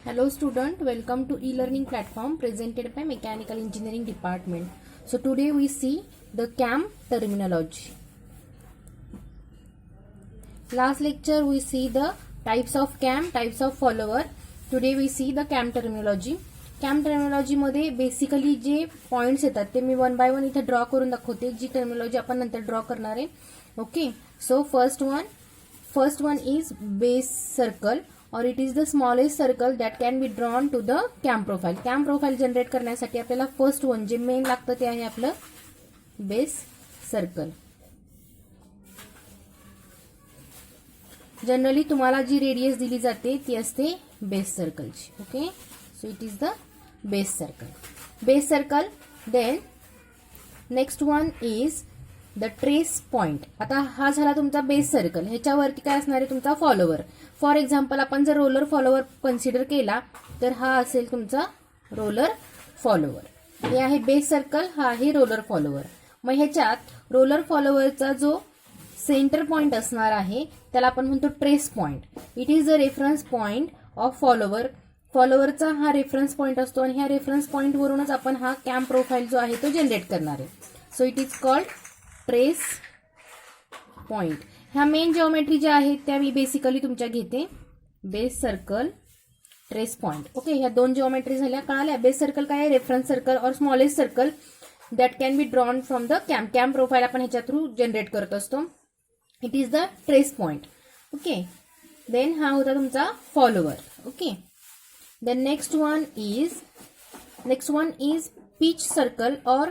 Hello student, welcome to e-learning platform presented by Mechanical Engineering Department. So today we see the CAM terminology. Last lecture we see the types of CAM, types of follower. Today we see the CAM terminology. CAM terminology मध्ये basically जे points येतात ते मी one by one इथे draw करून दाखवते. जी terminology आपण नंतर draw करणार आहे. Okay, so first one is base circle or it is the smallest circle that can be drawn to the CAM profile. CAM profile generate करण्यासाठी आपल्याला फर्स्ट वन जे मेन लागतं ते आहे आपलं बेस सर्कल. जनरली तुम्हाला जी रेडियस दिली जाते ती असते बेस सर्कलची. Okay, so it is the base circle. Then next one is the trace point. आता हा झाला तुमचा बेस सर्कल. ह्याच्यावरती काय असणार आहे तुमचा फॉलोवर. फॉर एक्झाम्पल आपण जर रोलर फॉलोवर कन्सिडर केला तर हा असेल तुमचा रोलर फॉलोवर. हे आहे बेस सर्कल, हा आहे रोलर फॉलोवर. मग ह्याच्यात रोलर फॉलोवरचा जो सेंटर पॉइंट असणार आहे त्याला आपण म्हणतो trace point. It is the reference point of follower. फॉलोवरचा हा रेफरन्स पॉइंट असतो आणि ह्या रेफरन्स पॉइंट वरूनच आपण हा कॅम प्रोफाईल जो आहे तो जनरेट करणार आहे. So it is called trace point. ह्या मेन जिओमेट्री ज्या आहेत त्या मी बेसिकली तुमच्या घेते. Base circle, trace point. Okay, ह्या दोन जिओमेट्री झाल्या, कळाल्या. बेस सर्कल काय आहे? रेफरन्स सर्कल और smallest circle that can be drawn from the cam profile आपण ह्याच्या थ्रू जनरेट करत असतो. It is the trace point. Okay, then हा होता तुमचा follower. Okay, then next one is peach circle और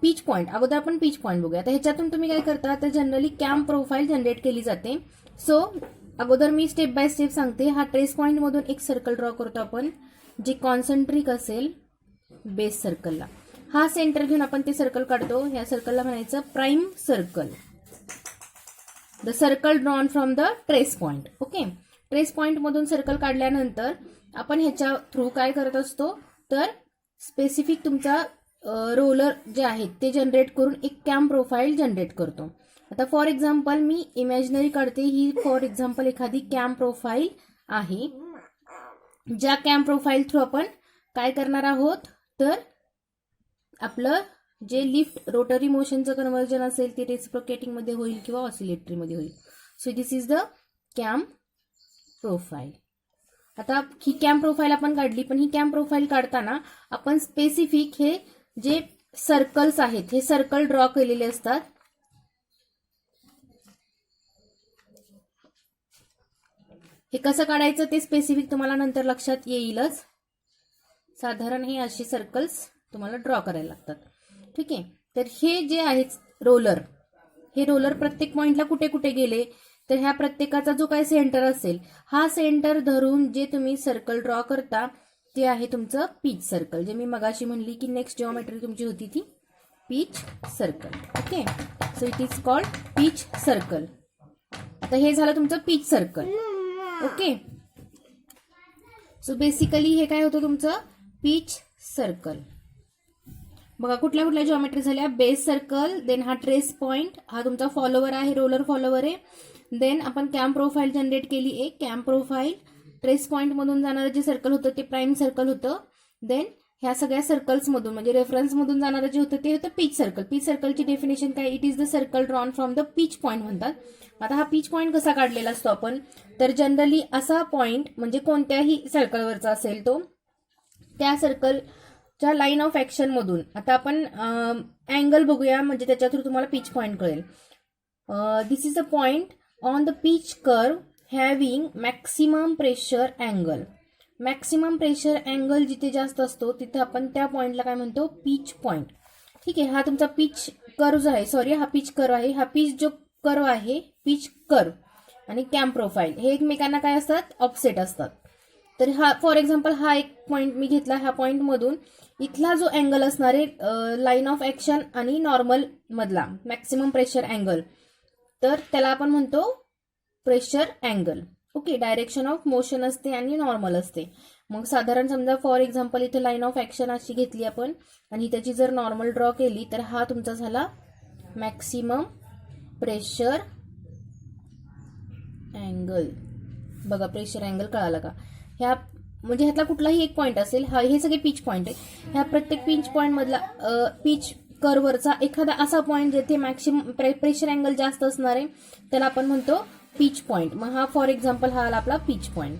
पीच पॉइंट. अगोदर आपण पीच पॉइंट बघूया. तर ह्याच्यातून तुम्ही काय करता तर जनरली कॅम प्रोफाईल जनरेट केली जाते. सो अगोदर मी स्टेप बाय स्टेप सांगते. हा ट्रेस पॉइंट मधून एक सर्कल ड्रॉ करतो आपण जे कॉन्सन्ट्रिक असेल बेस सर्कलला. हा सेंटर घेऊन आपण ते सर्कल काढतो. ह्या सर्कलला म्हणायचं prime circle. The circle drawn from the trace point. Okay, trace point मधून सर्कल काढल्यानंतर आपण ह्याच्या थ्रू काय करत असतो तर स्पेसिफिक तुमचा रोलर जे आहेत ते जनरेट करून एक कॅम प्रोफाईल जनरेट करतो. आता फॉर एक्झाम्पल मी इमॅजिनरी काढते. ही फॉर एक्झाम्पल एखादी कॅम प्रोफाईल आहे. ज्या कॅम प्रोफाईल थ्रू आपण काय करणार आहोत तर आपलं जे लिफ्ट रोटरी मोशनचं कन्व्हर्जन असेल ते रेसिप्रोकेटिंग मध्ये होईल किंवा ऑसिलेटरी मध्ये होईल. So this is the cam profile. आता ही कॅम प्रोफाईल आपण काढली, पण ही कॅम प्रोफाईल काढताना आपण स्पेसिफिक हे जे सर्कल्स आहेत हे सर्कल ड्रॉ केलेले असतात. हे कसं काढायचं ते स्पेसिफिक तुम्हाला नंतर लक्षात येईलच. साधारण हे असे सर्कल्स तुम्हाला ड्रॉ करायला लागतात. ठीक आहे, तर हे जे आहेत रोलर, हे रोलर प्रत्येक पॉइंटला कुठे कुठे गेले तर ह्या प्रत्येकाचा जो काही सेंटर असेल हा सेंटर धरून जे तुम्ही सर्कल ड्रॉ करता ते आहे तुमचं पीच सर्कल. जे मी मगाशी म्हणली की नेक्स्ट जिओमेट्री तुमची होती ती pitch circle. Okay, so it is called pitch circle. आता हे झालं तुमचं pitch circle. Okay, so basically हे काय होतं तुमचं पीच सर्कल. बघा कुठल्या कुठल्या जिओमेट्री झाल्या. बेस सर्कल, देन हा ट्रेस पॉइंट, हा तुमचा फॉलोवर आहे, रोलर फॉलोवर आहे. देन आपण कॅम प्रोफाईल जनरेट केली एक कॅम प्रोफाईल. ट्रेस पॉइंट मधून जाणारं जे सर्कल होतं ते प्राइम सर्कल होतं. देन ह्या सगळ्या सर्कल्स मधून म्हणजे रेफरन्स मधून जाणारं जे होतं ते होतं पीच सर्कल. पीच सर्कलची डेफिनेशन काय? It is the circle drawn from the pitch point म्हणतात. आता हा पीच पॉइंट कसा काढलेला असतो आपण तर जनरली असा पॉइंट म्हणजे कोणत्याही सर्कलवरचा असेल तो त्या सर्कलच्या लाईन ऑफ ऍक्शन मधून. आता आपण अँगल बघूया म्हणजे त्याच्या थ्रू तुम्हाला पीच पॉइंट कळेल. This is a point on the pitch curve having maximum pressure angle. Maximum pressure angle जिथे जास्त असतो तिथे आपण त्या पॉइंटला काय म्हणतो पीच पॉइंट. ठीक आहे, हा तुमचा पीच कर्व आहे. सॉरी, हा पीच कर्व आहे. हा पीच जो कर्व आहे पीच कर्व आणि कॅम प्रोफाईल हे एकमेकांना काय असतात ऑफसेट असतात. तर हा फॉर एक्झाम्पल हा एक पॉइंट मी घेतला. ह्या पॉइंट मधून इथला जो अँगल असणार आहे लाईन ऑफ ऍक्शन आणि नॉर्मल मधला मॅक्सिमम प्रेशर अँगल तर त्याला आपण म्हणतो pressure angle. Okay, direction of motion असते आणि नॉर्मल असते. मग साधारण समजा फॉर एक्झाम्पल इथे लाईन ऑफ ऍक्शन अशी घेतली आपण आणि त्याची जर नॉर्मल ड्रॉ केली तर हा तुमचा झाला मॅक्सिमम प्रेशर अँगल. बघा प्रेशर अँगल कळाला का? ह्या म्हणजे ह्यातला कुठलाही एक पॉईंट असेल, हे सगळे पिच पॉईंट आहे, ह्या प्रत्येक पिच पॉईंट मधला पिच कर्वरचा एखादा असा पॉईंट जेथे मॅक्सिमम प्रेशर अँगल जास्त असणार आहे त्याला आपण म्हणतो पिच पॉईंट. मग हा फॉर एक्झाम्पल हा आला आपला पिच पॉईंट.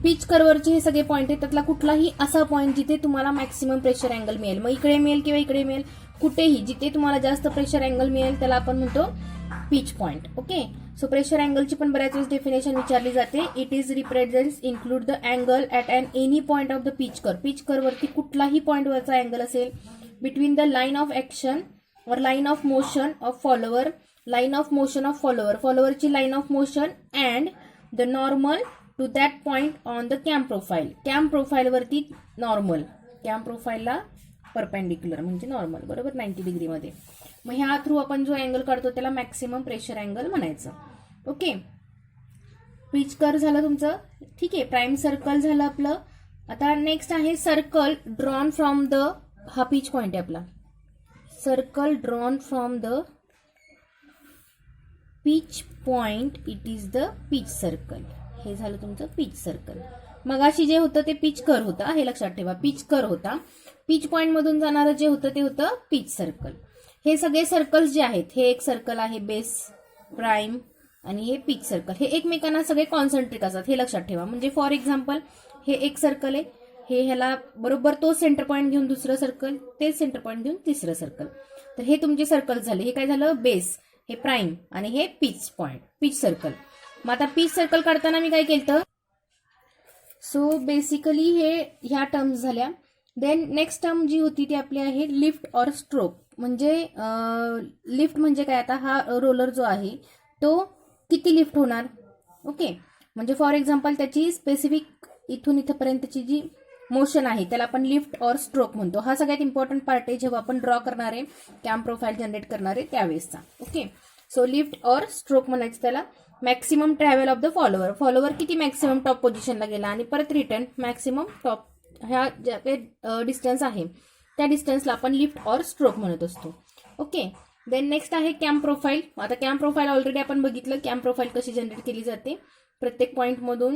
पिच कर्वरचे हे सगळे पॉईंट आहेत, त्यातला कुठलाही असा पॉईंट जिथे तुम्हाला मॅक्सिमम प्रेशर अँगल मिळेल, मग इकडे मिळेल किंवा इकडे मिळेल, कुठेही जिथे तुम्हाला जास्त प्रेशर अँगल मिळेल त्याला आपण म्हणतो pitch point. Okay. So pressure अँगलची पण बऱ्याच वेळेस डेफिनेशन विचारली जाते. It is represents include the angle at an any point of the pitch curve. Pitch कर्वरती कुठलाही पॉईंट वरचा अँगल असेल between the line of action और line of motion of follower, line of motion of follower, फॉलोवरची line of motion and the normal to that point on the cam profile. Cam प्रोफाईलवरती normal, cam प्रोफाईलला perpendicular म्हणजे normal, बरोबर, 90 डिग्रीमध्ये. मग ह्या through आपण जो अँगल काढतो त्याला मॅक्सिमम प्रेशर अँगल म्हणायचं. ओके. पिच कर्व झालं तुमचं, ठीक आहे. प्राइम सर्कल झालं आपलं. आता नेक्स्ट आहे सर्कल ड्रॉन फ्रॉम द, हा पिच पॉइंट आहे आपला, circle drawn from the pitch point, it is the pitch circle. हे झालं तुमचं पिच सर्कल. मगाशी जे होतं ते पिच कर्व होता, हे लक्षात ठेवा, पिच कर्व होता. पिच पॉइंट मधून जाणारं जे होतं ते होतं पिच सर्कल. हे सगळे सर्कल्स जे आहेत, हे एक सर्कल आहे बेस, प्राइम आणि हे पिच सर्कल, हे एकमेकांना सगळे कॉन्सन्ट्रिक असतात, हे लक्षात ठेवा. म्हणजे फॉर एक्झाम्पल हे एक सर्कल आहे, हे ह्याला बरोबर तो सेंटर पॉईंट घेऊन दुसरं सर्कल, तेच सेंटर पॉईंट घेऊन तिसरं सर्कल. तर हे तुमचे सर्कल झाले. हे काय झालं, बेस, हे प्राइम आणि हे पिच पॉईंट, पिच सर्कल. मग आता पिच सर्कल काढताना मी काय केलं, सो बेसिकली हे ह्या टर्म्स झाल्या. देन नेक्स्ट टर्म जी होती ती आपली आहे लिफ्ट और स्ट्रोक. म्हणजे लिफ्ट म्हणजे काय, आता हा रोलर जो आहे तो किती लिफ्ट होणार. ओके. म्हणजे फॉर एक्झाम्पल त्याची स्पेसिफिक इथून इथपर्यंतची जी मोशन आहे त्याला आपण लिफ्ट और स्ट्रोक म्हणतो. हा सगळ्यात इम्पॉर्टंट पार्ट आहे जेव्हा आपण ड्रॉ करणार आहे, कॅम प्रोफाईल जनरेट करणार आहे त्यावेळेसचा. ओके. सो लिफ्ट और स्ट्रोक म्हणायचं त्याला. Maximum travel of the follower, follower किती मॅक्सिमम टॉप पोझिशनला गेला आणि परत रिटर्न मॅक्सिमम टॉप, ह्या ज्या काही डिस्टन्स आहे त्या डिस्टन्सला आपण लिफ्ट और स्ट्रोक म्हणत असतो. ओके. देन नेक्स्ट आहे कॅम प्रोफाईल. आता कॅम प्रोफाईल ऑलरेडी आपण बघितलं, कॅम प्रोफाईल कशी जनरेट केली जाते. प्रत्येक पॉईंटमधून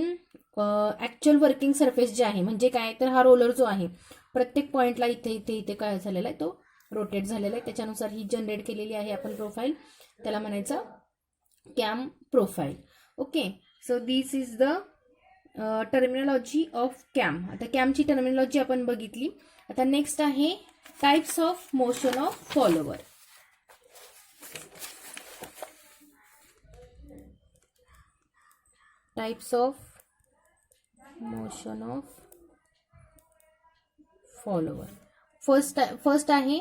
ऍक्च्युअल वर्किंग सरफेस जे आहे, म्हणजे काय तर हा रोलर जो आहे प्रत्येक पॉईंटला इथे इथे इथे काय झालेला आहे, तो रोटेट झालेला आहे, त्याच्यानुसार ही जनरेट केलेली आहे आपण प्रोफाईल, त्याला म्हणायचं cam profile. Okay. So this is the terminology of cam. आता कॅमची टर्मिनॉलॉजी आपण बघितली. आता नेक्स्ट आहे types of motion of follower. Types of motion of follower. First आहे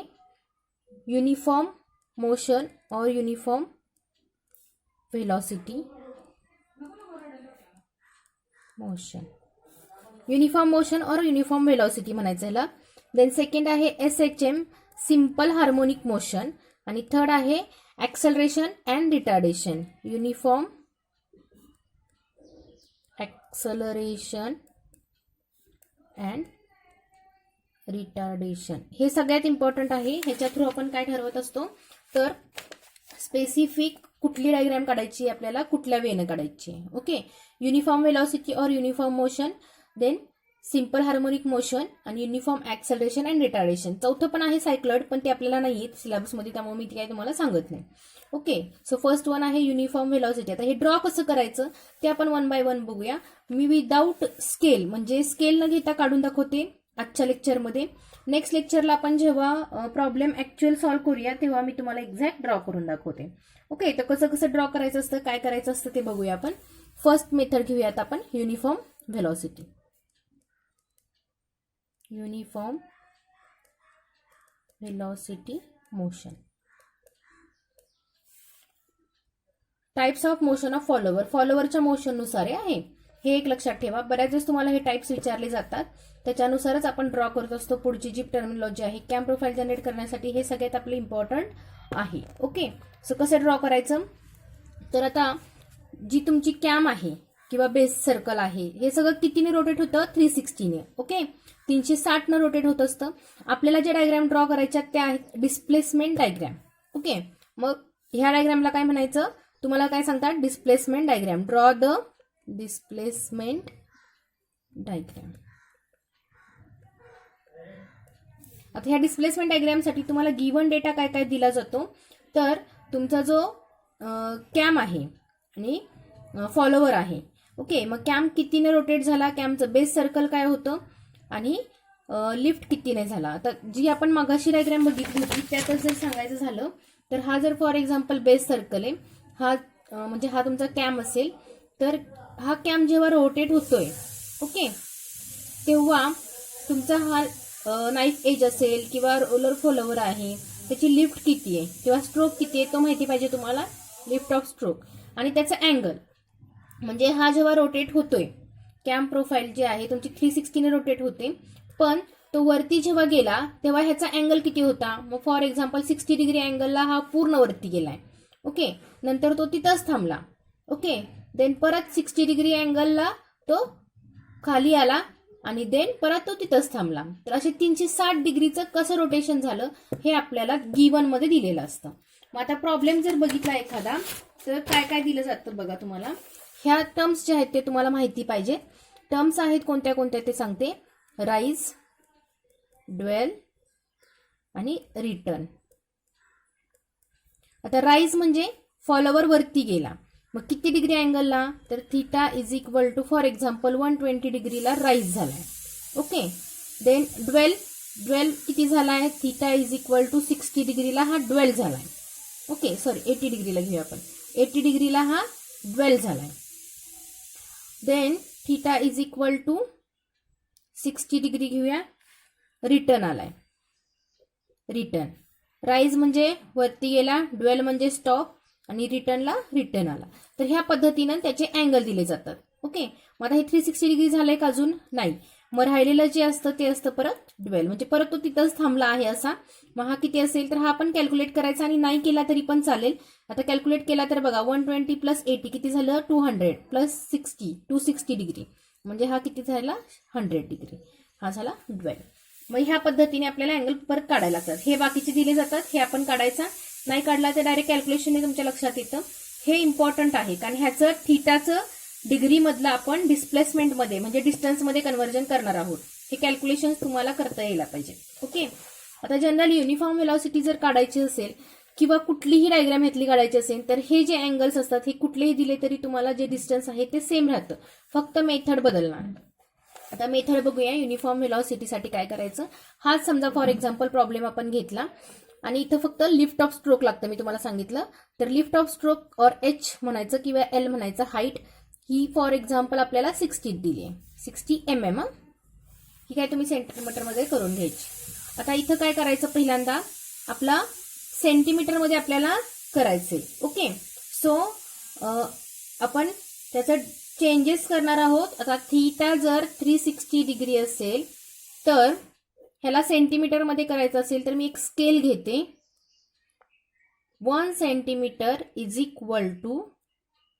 युनिफॉर्म मोशन और uniform velocity motion, uniform motion और युनिफॉर्म वेलोसिटी म्हणायचं ह्याला. देन सेकंड आहे SHM, सिंपल हार्मोनिक मोशन. आणि थर्ड आहे acceleration and retardation, uniform acceleration and retardation. हे सगळ्यात इम्पॉर्टंट आहे. ह्याच्या थ्रू आपण काय ठरवत असतो तर स्पेसिफिक कुठली डायग्राम काढायची आपल्याला, कुठल्या वेने काढायची. ओके. युनिफॉर्म वेलॉसिटी और uniform motion, then simple harmonic motion आणि युनिफॉर्म ऍक्सलरेशन अँड रिटार्डेशन. चौथं पण आहे सायक्लॉइड, पण ते आपल्याला नाही येत सिलेबसमध्ये, त्यामुळे मी ती काय तुम्हाला सांगत नाही. ओके. सो फर्स्ट वन आहे युनिफॉर्म वेलॉसिटी. आता हे ड्रॉ कसं करायचं ते आपण 1 बाय 1 बघूया. मी विदाऊट स्केल म्हणजे स्केल न घेता काढून दाखवते आजच्या लेक्चरमध्ये. नेक्स्ट लेक्चरला आपण जेव्हा प्रॉब्लेम ऍक्च्युअल सॉल्व्ह करूया तेव्हा मी तुम्हाला एक्झॅक्ट ड्रॉ करून दाखवते. ओके. तर कसं कसं ड्रॉ करायचं असतं, काय करायचं असतं ते बघूया आपण. फर्स्ट मेथड घेऊयात आपण, uniform velocity. Uniform velocity motion. Types of motion of follower, फॉलोवरच्या मोशननुसार आहे हे एक लक्षात ठेवा. बऱ्याच वेळेस तुम्हाला हे टाइप्स विचारले जातात, त्याच्यानुसारच आपण ड्रॉ करत असतो. पुढची जी टर्मिनॉलॉजी आहे कॅम प्रोफाईल जनरेट करण्यासाठी हे सगळ्यात आपलं इम्पॉर्टंट आहे. ओके. सो कसं ड्रॉ करायचं तर आता जी तुमची कॅम आहे किंवा बेस सर्कल आहे हे सगळं कितीने रोटेट होतं, 360 ने. ओके. 360 न रोटेट होत असतं. आपल्याला जे डायग्राम ड्रॉ करायच्या त्या आहेत डिस्प्लेसमेंट डायग्राम. ओके. मग ह्या डायग्रामला काय म्हणायचं, तुम्हाला काय सांगतात, displacement diagram. Draw the displacement diagram. आता ह्या डिस्प्लेसमेंट डायग्रामसाठी तुम्हाला गिवन डेटा काय काय दिला जातो, तर तुमचा जो कॅम आहे आणि फॉलोवर आहे. ओके, मग कॅम कितीने रोटेट झाला, कॅमचं बेस सर्कल काय होतं आणि लिफ्ट कितीने झाला. आता जी आपण मगाशी डायग्राम बघितली होती त्यातच जर सांगायचं झालं तर हा जर फॉर एक्झाम्पल बेस सर्कल आहे, हा म्हणजे हा तुमचा कॅम असेल, तर हा कॅम जेव्हा रोटेट होतोय ओके तेव्हा तुमचा हा नाईफ एज असेल किंवा रोलर फॉलोवर आहे, त्याची लिफ्ट किती आहे किंवा स्ट्रोक किती आहे तो माहिती पाहिजे तुम्हाला, लिफ्ट ऑफ स्ट्रोक. आणि त्याचा अँगल म्हणजे हा जेव्हा रोटेट होतोय, कॅम प्रोफाईल जे आहे तुमची 360 ने रोटेट होते, पण तो वरती जेव्हा गेला तेव्हा ह्याचा अँगल किती होता. मग फॉर एक्झाम्पल 60 डिग्री अँगलला हा पूर्ण वरती गेलाय. ओके, नंतर तो तिथंच थांबला. ओके, देन परत 60 डिग्री अँगलला तो खाली आला आणि देन परत तो तिथंच थांबला. तर असे 360 डिग्रीचं कसं रोटेशन झालं हे आपल्याला गिवन मध्ये दिलेलं असतं. मग आता प्रॉब्लेम जर बघितला एखादा तर काय काय दिलं जातं बघा. तुम्हाला ह्या टर्म्स जे आहेत ते तुम्हाला माहिती पाहिजे. टर्म्स आहेत कोणत्या कोणत्या ते सांगते. राईज, ड्वेल आणि रिटर्न. आता राईज म्हणजे फॉलोवर वरती गेला, मग किती डिग्री अँगलला, तर theta is equal to for example 120 डिग्रीला राईज झालाय. ओके, देन ड्वेल किती झालाय, थीटा इज इक्वल टू 60 डिग्रीला हा ड्वेल झालाय. ओके, सॉरी 80 डिग्रीला घेऊया आपण, 80 डिग्रीला हा ड्वेल झालाय. Then theta is equal to 60 degree घेऊया, रिटर्न आलाय. रिटर्न राईज म्हणजे वरती गेला, ड्वेल म्हणजे स्टॉप आणि रिटर्नला रिटर्न आला. तर ह्या पद्धतीनं त्याचे अँगल दिले जातात. ओके, मग आता हे 360 डिग्री झालंय का अजून नाही. मग राहिलेलं जे असतं ते असतं परत ड्वेल, म्हणजे परत तो तिथंच थांबला आहे असा. मग हा किती असेल तर हा आपण कॅल्क्युलेट करायचा आणि नाही केला तरी पण चालेल. आता कॅल्क्युलेट केला तर बघा 120 प्लस 80 किती झालं 200 प्लस 60 260 डिग्री म्हणजे हा किती झाला 100 डिग्री. हा झाला ड्वेल. मग ह्या पद्धतीने आपल्याला अँगल परत काढायला लागतात. हे बाकीचे दिले जातात, हे आपण काढायचा. नाही काढला तर डायरेक्ट कॅल्क्युलेशनने तुमच्या लक्षात येतं. हे इम्पॉर्टंट आहे कारण ह्याचं थीटाचं डिग्री मधलं आपण डिस्प्लेसमेंटमध्ये म्हणजे डिस्टन्समध्ये कन्व्हर्जन करणार आहोत. हे कॅल्क्युलेशन तुम्हाला करता यायला पाहिजे. ओके, आता जनरली युनिफॉर्म व्हेलॉसिटी जर काढायची असेल किंवा कुठलीही डायग्राम ह्यातली काढायची असेल तर हे जे अँगल्स असतात हे कुठलेही दिले तरी तुम्हाला जे डिस्टन्स आहे ते सेम राहतं, फक्त मेथड बदलणार. आता मेथड बघूया युनिफॉर्म व्हेलॉसिटीसाठी काय करायचं. हाच समजा फॉर एक्झाम्पल प्रॉब्लेम आपण घेतला आणि इथं फक्त लिफ्ट ऑफ स्ट्रोक लागतं मी तुम्हाला सांगितलं. तर लिफ्ट ऑफ स्ट्रोक और एच म्हणायचं किंवा एल म्हणायचं. हाईट ही फॉर एक्झाम्पल आपल्याला 60 दिली आहे, 60 mm. ही काय तुम्ही सेंटीमीटरमध्ये करून घ्यायची. आता इथं काय करायचं, पहिल्यांदा आपला सेंटीमीटरमध्ये आपल्याला करायचंय. ओके, सो आपण त्याचं चेंजेस करणार आहोत. आता थीटा जर 360 डिग्री असेल तर ह्याला सेंटीमीटरमध्ये करायचं असेल तर मी एक स्केल घेते. 1 centimetre is equal to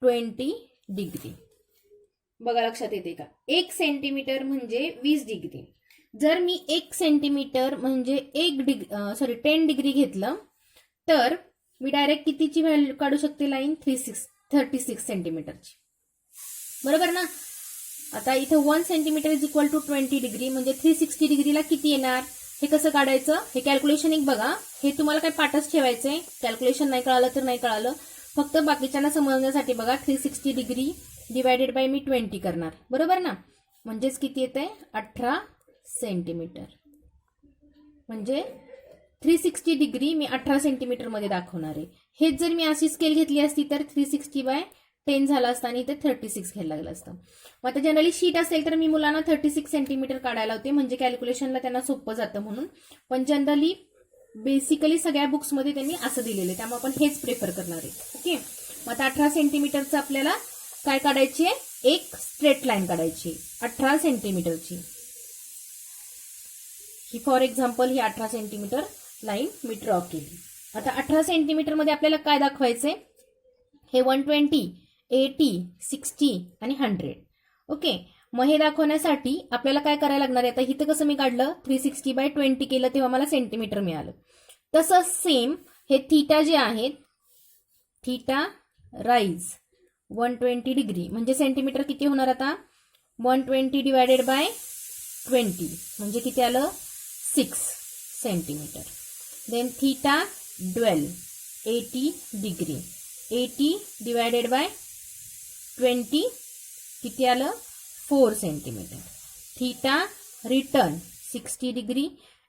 20 degree. बघा लक्षात येते का, 1 सेंटीमीटर म्हणजे 20 डिग्री. जर मी 1 सेंटीमीटर म्हणजे 10 डिग्री घेतलं तर मी डायरेक्ट कितीची व्हॅल्यू काढू शकते लाईन 36 सेंटीमीटरची. बरोबर ना. आता इथं 1 centimetre is equal to 20 degree म्हणजे 360 डिग्रीला किती येणार हे कसं काढायचं, हे कॅल्क्युलेशन एक बघा. हे तुम्हाला काय पाठच ठेवायचंय, कॅल्क्युलेशन नाही कळालं तर नाही कळालं, फक्त बाकीच्यांना समजण्यासाठी बघा. 360 डिग्री डिवायडेड बाय मी 20 करणार, बरोबर ना. म्हणजेच किती येते 18 सेंटीमीटर. म्हणजे 360 डिग्री मी 18 सेंटीमीटर मध्ये दाखवणार आहे. हेच जर मी अशी स्केल घेतली असती तर 360/10 झाला असता आणि इथे 36 घ्यायला लागलं असतं. मग आता जनरली शीट असेल तर मी मुलांना 36 सेंटीमीटर काढायला होते म्हणजे कॅल्क्युलेशनला त्यांना सोपं जातं म्हणून. पण जनरली बेसिकली सगळ्या बुक्समध्ये त्यांनी असं दिलेलं आहे, त्यामुळे आपण हेच प्रेफर करणार आहे. ओके, मग आता 18 सेंटीमीटरचं आपल्याला काय काढायची आहे, एक स्ट्रेट लाईन काढायची 18 सेंटीमीटरची. ही फॉर एक्झाम्पल ही 18 सेंटीमीटर लाईन मी ड्रॉ केली. आता 18 सेंटीमीटर मध्ये आपल्याला काय दाखवायचंय, हे 120 80 60 आणि 100. ओके, मग हे दाखवण्यासाठी आपल्याला काय करायला लागणार आहे. आता इथं कसं मी काढलं 360/20 केलं तेव्हा मला सेंटीमीटर मिळालं. तसं सेम हे थीटा जे आहेत, थीटा राईज 120 डिग्री म्हणजे सेंटीमीटर किती होणार आता 120 डिवायडेड बाय 20 म्हणजे किती आलं 6 centimetre. Then theta 12 80 degree 80 divided by 20 किती आलं 4 centimetre. Theta return 60 degree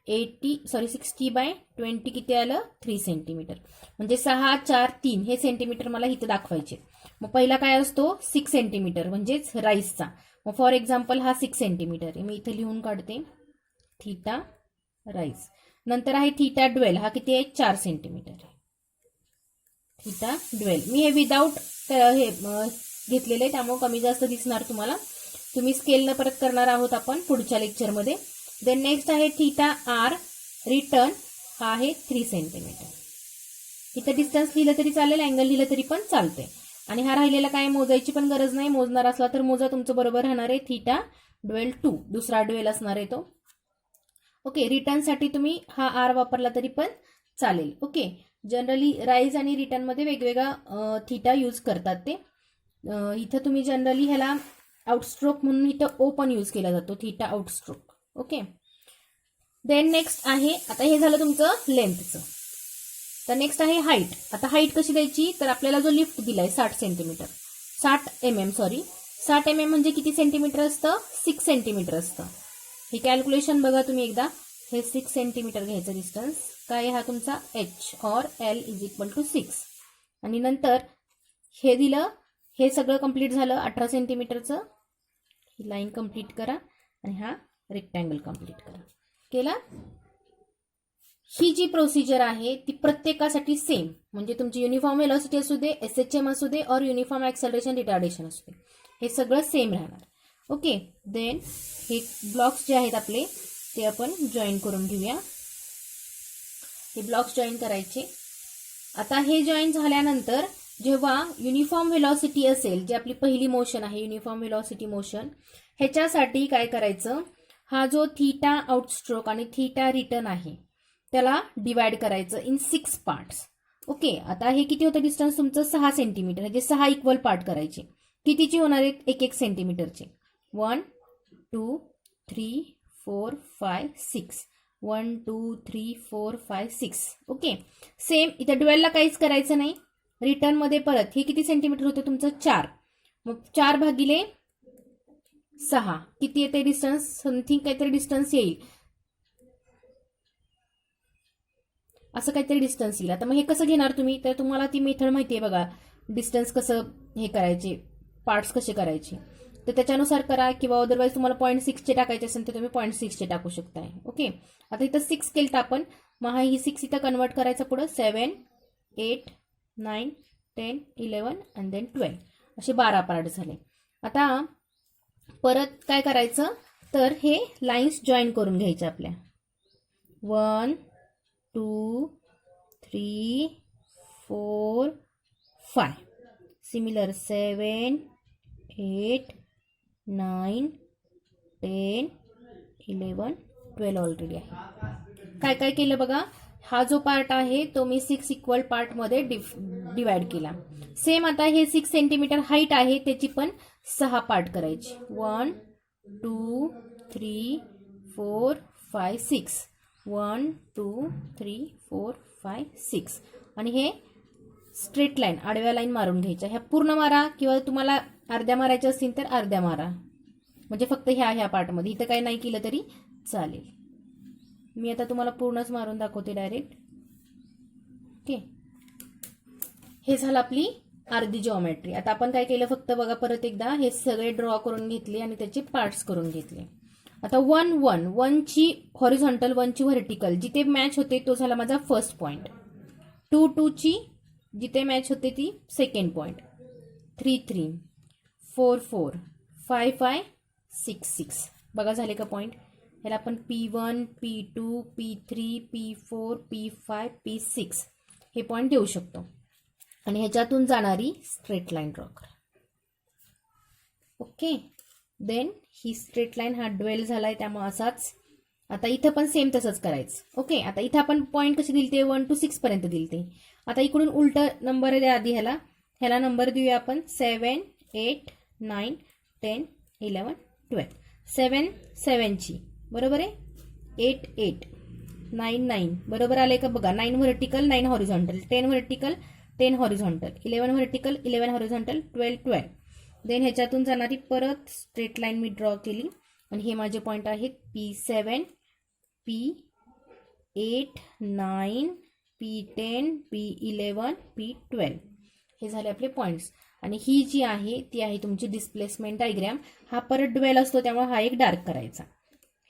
60 by 20 किती आलं 3 सेंटीमीटर. म्हणजे 6 4 3 हे सेंटीमीटर मला इथं दाखवायचे. मग पहिला काय असतो 6 सेंटीमीटर म्हणजेच राईसचा. मग फॉर एक्झाम्पल हा 6 सेंटीमीटर आहे, मी इथं लिहून काढते थीटा राईस. नंतर आहे थीटा 12 हा किती आहे 4 सेंटीमीटर आहे. थीटा 12 मी हे विदाऊट हे घेतलेलं आहे त्यामुळे कमी जास्त दिसणार तुम्हाला. तुम्ही स्केलनं परत करणार आहोत आपण पुढच्या लेक्चरमध्ये. देन नेक्स्ट आहे थीटा आर रिटर्न हा आहे 3 सेंटीमीटर. इथं डिस्टन्स लिहिलं तरी चालेल, अँगल लिहिलं तरी पण चालते. आणि हा राहिलेला काय मोजायची पण गरज नाही, मोजणार असला तर मोजा, तुमचं बरोबर राहणार आहे थीटा 12 2 दुसरा 12 असणार आहे तो. ओके, रिटर्नसाठी तुम्ही हा आर वापरला तरी पण चालेल. ओके, जनरली राईज आणि रिटर्नमध्ये वेगवेगळा थीटा यूज करतात ते. इथं तुम्ही जनरली ह्याला आउटस्ट्रोक म्हणून इथं ओ पण यूज केला जातो थीटा आउटस्ट्रोक. ओके, देन नेक्स्ट आहे आता हे झालं तुमचं लेंथचं. तर नेक्स्ट आहे हाईट. आता हाईट कशी द्यायची तर आपल्याला जो लिफ्ट दिलाय 60 सेंटीमीटर 60 mm सॉरी 60 mm म्हणजे किती सेंटीमीटर असतं 6 सेंटीमीटर असतं. ही कॅल्क्युलेशन बघा तुम्ही एकदा. हे 6 सेंटीमीटर घ्यायचं डिस्टन्स. काय हा तुमचा h और l = 6. आणि नंतर हे दिलं, हे सगळं कंप्लीट झालं 18 सेंटीमीटरचं. ही लाईन कंप्लीट करा आणि हा रेक्टँगल कंप्लीट करा. केला. ही जी प्रोसिजर आहे ती प्रत्येकासाठी सेम, म्हणजे तुमची युनिफॉर्म व्हेलॉसिटी असू दे, SHM असू दे और युनिफॉर्म ऍक्सेलरेशन रिटार्डेशन असू दे, हे सगळं सेम राहणार. ओके, देन हे ब्लॉक्स जे आहेत आपले ते आपण जॉईन करून घेऊया. हे ब्लॉक्स जॉईन करायचे. आता हे जॉईन झाल्यानंतर जेव्हा युनिफॉर्म व्हेलॉसिटी असेल, जी आपली पहिली मोशन आहे युनिफॉर्म व्हेलॉसिटी मोशन, ह्याच्यासाठी काय करायचं, हा जो थीटा आउटस्ट्रोक आणि थीटा रिटर्न आहे त्याला डिवाइड करायचं इन 6 पार्ट्स. ओके, आता हे किती होतं डिस्टन्स तुमचं 6 सेंटीमीटर, म्हणजे 6 इक्वल पार्ट करायचे. कितीची होणार आहेत 1-1 सेंटीमीटरचे. 1 2 3 4 5 6 1 2 3 4 5 6. ओके, सेम इथं 12 ला काहीच करायचं नाही. रिटर्न मध्ये परत हे किती सेंटीमीटर होतं तुमचं 4. मग 4 भागिले 6 किती येते डिस्टन्स, समथिंग काहीतरी डिस्टन्स येईल, असं काहीतरी डिस्टन्स येईल. आता मग हे कसं घेणार तुम्ही, तर तुम्हाला ती मेथड माहिती आहे बघा, डिस्टन्स कसं हे करायचे, पार्ट्स कसे करायचे, तर त्याच्यानुसार करा. किंवा अदरवाईज तुम्हाला 0.6 टाकायचे असेल तर तुम्ही 0.6 टाकू शकताय. ओके, आता इथं 6 केलं आपण, मग ही 6 इथं कन्वर्ट करायचं पुढं 7 8 9 10 11 आणि देन 12 असे 12 पार्ट झाले. आता परत काय करायचं तर हे लाईन्स जॉईन करून घ्यायचे आपल्या. 1 2 3 4 5. सिमिलर 7 8 9 10 11 12 ऑलरेडी आहे. काय काय केलं बघा, हा जो पार्ट आहे तो मी 6 इक्वल पार्टमध्ये डिवाइड केला. सेम आता हे 6 सेंटीमीटर हाईट आहे त्याची पण 6 पार्ट करायची. 1 2 3 4 5 6 1 2 3 4 5 6. आणि हे स्ट्रेट लाईन आडव्या लाईन मारून घ्यायच्या. ह्या पूर्ण मारा किंवा तुम्हाला अर्ध्या मारायच्या असतील तर अर्ध्या मारा, म्हणजे फक्त ह्या पार्टमध्ये. इथं काही नाही केलं तरी चालेल. मी आता तुम्हाला पूर्णच मारून दाखवते डायरेक्ट. ओके, हे झालं आपली अर्धी जिओमेट्री. आता आपण काय केलं फक्त बघा परत एकदा, हे सगळे ड्रॉ करून घेतले आणि त्याचे पार्ट्स करून घेतले. आता 1 1 1 ची हॉरिझॉन्टल 1 ची व्हर्टिकल जिथे मॅच होते तो झाला माझा फर्स्ट पॉइंट. 2 2 ची जिथे मॅच होते ती सेकंड पॉइंट. 3 3 4 4 5 5 6 6. बघा झाले का पॉइंट. ह्याला आपण P1 P2 P3 P4 P5 P6 हे पॉइंट देऊ शकतो. आणि ह्याच्यातून जाणारी स्ट्रेट लाईन ड्रॉ करा. ओके, देन ही स्ट्रेट लाईन हा 12 झालाय त्यामुळे असाच. आता इथं पण सेम तसंच करायचं. ओके, आता इथं आपण पॉईंट कसे दिलते 1 to 6 पर्यंत दिलते. आता इकडून उलट नंबर द्या आधी, ह्याला नंबर देऊया आपण 7 8 9 10 11 12. 7 7ची बरोबर आहे. 8 8 9 9 बरोबर आले का बघा. 9 vertical 9 horizontal, 10 vertical 10 horizontal, 11 vertical 11 horizontal, 12 12. Then ह्याच्यातून जाणारी परत स्ट्रेट लाईन मी ड्रॉ केली आणि हे माझे पॉईंट आहेत P7 P8 9 P10 P11 P12. हे झाले आपले पॉईंट्स. आणि ही जी आहे ती आहे तुमची डिस्प्लेसमेंट डायग्रॅम. हा परत ड्वेल असतो त्यामुळे हा एक डार्क करायचा.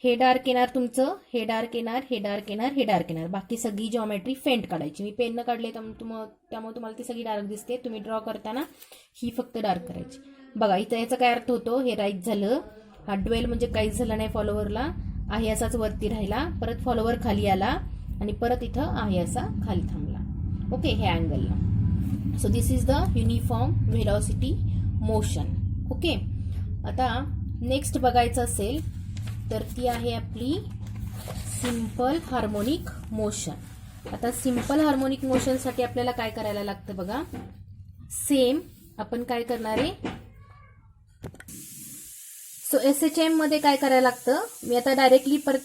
हे डार्क येणार तुमचं, हे डार्क येणार, हे डार्क येणार, हे डार्क येणार. बाकी सगळी जॉमेट्री फेंट काढायची. मी पेननं काढले त्यामुळे तुम्हाला ती सगळी डार्क दिसते. तुम्ही ड्रॉ करताना ही फक्त डार्क करायची. बघा इथं याचा काय अर्थ होतो, हे राईट झालं. हा ड्वेल म्हणजे काहीच झालं नाही फॉलोवरला, आहे असाच वरती राहिला, परत फॉलोवर खाली आला आणि परत इथं आहे असा खाली थांबला. ओके, हे अँगलला. So this is the uniform velocity motion. Okay, आता नेक्स्ट बघायचं असेल तर ती आहे आपली सिंपल हार्मोनिक मोशन. आता सिंपल हार्मोनिक मोशनसाठी आपल्याला काय करायला लागतं बघा. सेम आपण काय करणार आहे, सो SHM मध्ये काय करायला लागतं, मी आता डायरेक्टली परत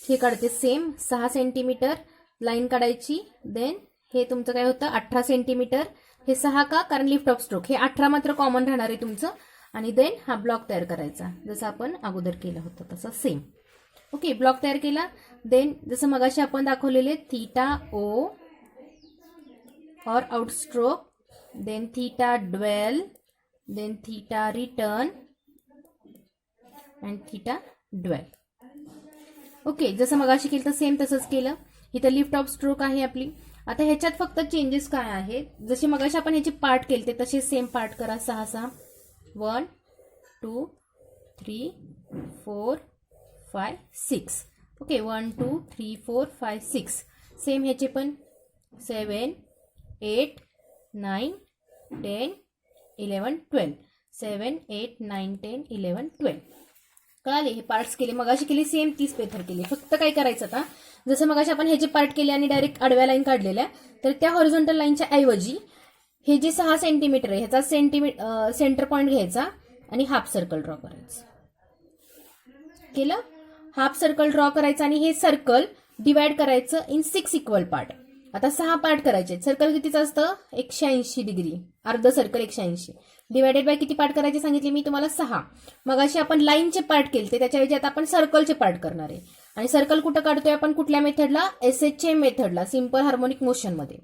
हे काढते. सेम 6 सेंटीमीटर लाईन काढायची. देन हे तुमचं काय होतं 18 सेंटीमीटर. हे 6 का, कारण लिफ्ट ऑफ स्ट्रोक. हे 18 मात्र कॉमन राहणार आहे तुमचं. आणि देन हा ब्लॉक तयार करायचा जसं आपण अगोदर केलं होतं तसं सेम. ओके, ब्लॉक तयार केला. देन जसं मगाशी आपण दाखवलेले थीटा ओ और out stroke, then theta dwell, then theta return and theta dwell. Okay, जसं मगाशी केलं तर सेम तसंच केलं. इथं लिफ्ट ऑफ स्ट्रोक आहे आपली. आता ह्याच्यात फक्त चेंजेस काय आहेत, जसे मगाशी आपण ह्याचे पार्ट केले तसे सेम पार्ट करा. 6 6 1 2 3 4 5 6. ओके, 1 2 3 4 5 6. सेम ह्याचे पण 7 8 9 10 11 12. 7 8 9 10 11 12. कळाले, हे पार्ट्स केले. मगाशी केले सेम 30 मेथड केली. फक्त काय करायचं आता, जसं मगाशी आपण ह्याचे पार्ट केले आणि डायरेक्ट आडव्या लाईन काढलेल्या, तर त्या हॉरिझॉन्टल लाईनच्या ऐवजी हे जे 6 सेंटीमीटर आहे ह्याचा सेंटर पॉईंट घ्यायचा आणि हाफ सर्कल ड्रॉ करायचं. केलं, हाफ सर्कल ड्रॉ करायचं आणि हे सर्कल डिवाइड करायचं इन 6 इक्वल पार्ट. आता 6 पार्ट करायचे. सर्कल कितीचं असतं 180 डिग्री, अर्ध सर्कल 180 डिवायडेड बाय किती पार्ट करायचे सांगितले मी तुम्हाला 6. मगाशी आपण लाईनचे पार्ट केले त्याच्याऐवजी आता आपण सर्कलचे पार्ट करणार आहे. आणि सर्कल कुठं काढतोय आपण, कुठल्या मेथडला, SHM मेथडला, सिंपल हार्मोनिक मोशन मध्ये.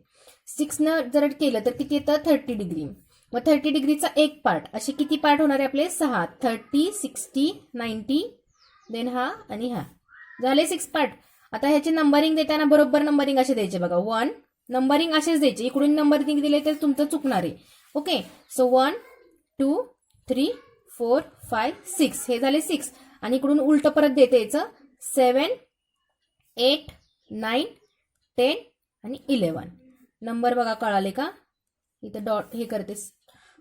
6 जर केलं तर किती येतं 30 डिग्री. मग 30 डिग्रीचा एक पार्ट, असे किती पार्ट होणार आहे आपले 6. 30 60 90, देन हा आणि हा झाले 6 पार्ट. आता ह्याचे नंबरिंग देताना बरोबर नंबरिंग असे द्यायचे बघा. 1 नंबरिंग असेच द्यायचे, इकडून नंबरिंग दिले तर तुमचं चुकणार आहे. ओके, सो 1 2 3 4 5 6 हे झाले 6. आणि इकडून उलट परत देते याचं 7 8 9 10 आणि 11. नंबर बघा कळाले का, इथं डॉट हे करते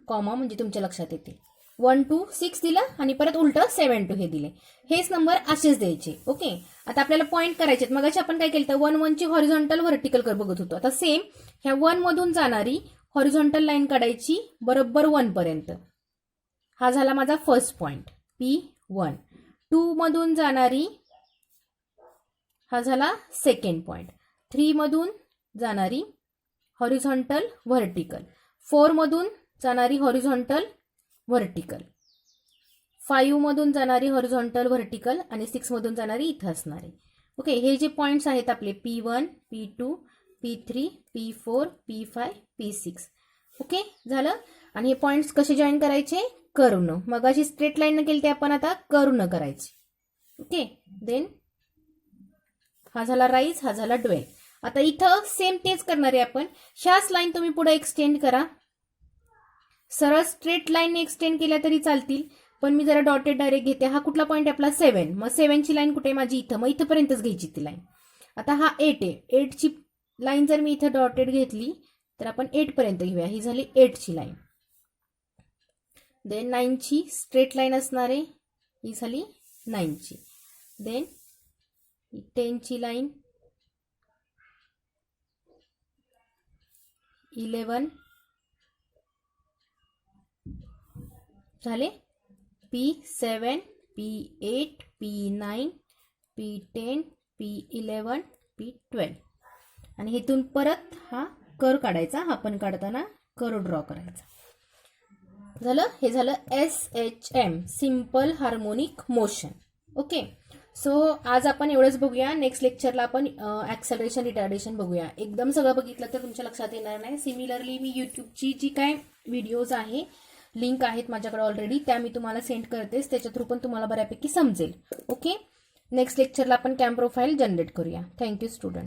कॉमा म्हणजे तुमच्या लक्षात येते. 1 2 6 दिलं आणि परत उलट 7 2 हे दिले. हेच नंबर असेच द्यायचे. ओके, आता आपल्याला पॉईंट करायचे. मग आपण काय केलं, 1 1 ची हॉरिझॉन्टल व्हर्टिकल कर बघत होतो. आता सेम ह्या 1 मधून जाणारी हॉरिझॉन्टल लाईन काढायची बरोबर 1 पर्यंत. हा झाला माझा फर्स्ट पॉइंट P1. 2 मधून जाणारी, हा झाला सेकंड पॉइंट. 3 मधून जाणारी हॉरिझॉन्टल व्हर्टिकल, 4 मधून जाणारी हॉरिझॉन्टल व्हर्टिकल, 5 मधून जाणारी हॉरिझॉन्टल व्हर्टिकल आणि 6 मधून जाणारी इथं असणारी. ओके, हे जे पॉइंट्स आहेत आपले P1 P2 P3 P4 P5 P6. Okay झालं. आणि हे पॉइंट्स कसे जॉईन करायचे, कर्वनं. मग अशी स्ट्रेट लाईन केली ते आपण आता कर्वनं करायची. ओके, देन हा झाला राईज, हा झाला ड्वेल. आता इथं सेम तेच करणार आहे आपण. ह्याच लाईन तुम्ही पुढे एक्सटेंड करा. सरळ स्ट्रेट लाईन एक्सटेंड केल्या तरी चालतील, पण मी जरा डॉटेड डायरेक्ट घेते. हा कुठला पॉईंट आपला 7. मग 7 ची लाईन कुठे माझी इथं, मग इथंपर्यंतच घ्यायची ती लाईन. आता हा 8 आहे. 8 ची लाईन जर मी इथं डॉटेड घेतली तर आपण 8 पर्यंत घेऊया. ही झाली 8 ची लाईन. देन 9 ची स्ट्रेट लाईन असणार आहे, ही झाली 9 ची. देन 10 ची लाईन, 11 झाले, P7 P8, P9, P10, P11, P12 आणि इथून परत हा कर्व काढायचा. हा पण काढताना कर्व ड्रॉ करायचा. झालं. हे झालं SHM, simple harmonic motion. Okay. So आज आपण एवढंच बघूया. नेक्स्ट लेक्चरला आपण ॲक्सेलरेशन रिटार्डेशन बघूया. एकदम सगळं बघितलं तर तुमच्या लक्षात येणार नाही. सिमिलरली मी यूट्यूबची जी काय व्हिडिओज आहे, लिंक आहेत माझ्याकडे ऑलरेडी, त्या मी तुम्हाला सेंड करतेस. त्याच्या थ्रू पण तुम्हाला बऱ्यापैकी समजेल. ओके. नेक्स्ट लेक्चरला आपण कॅम प्रोफाईल जनरेट करूया. Thank you student.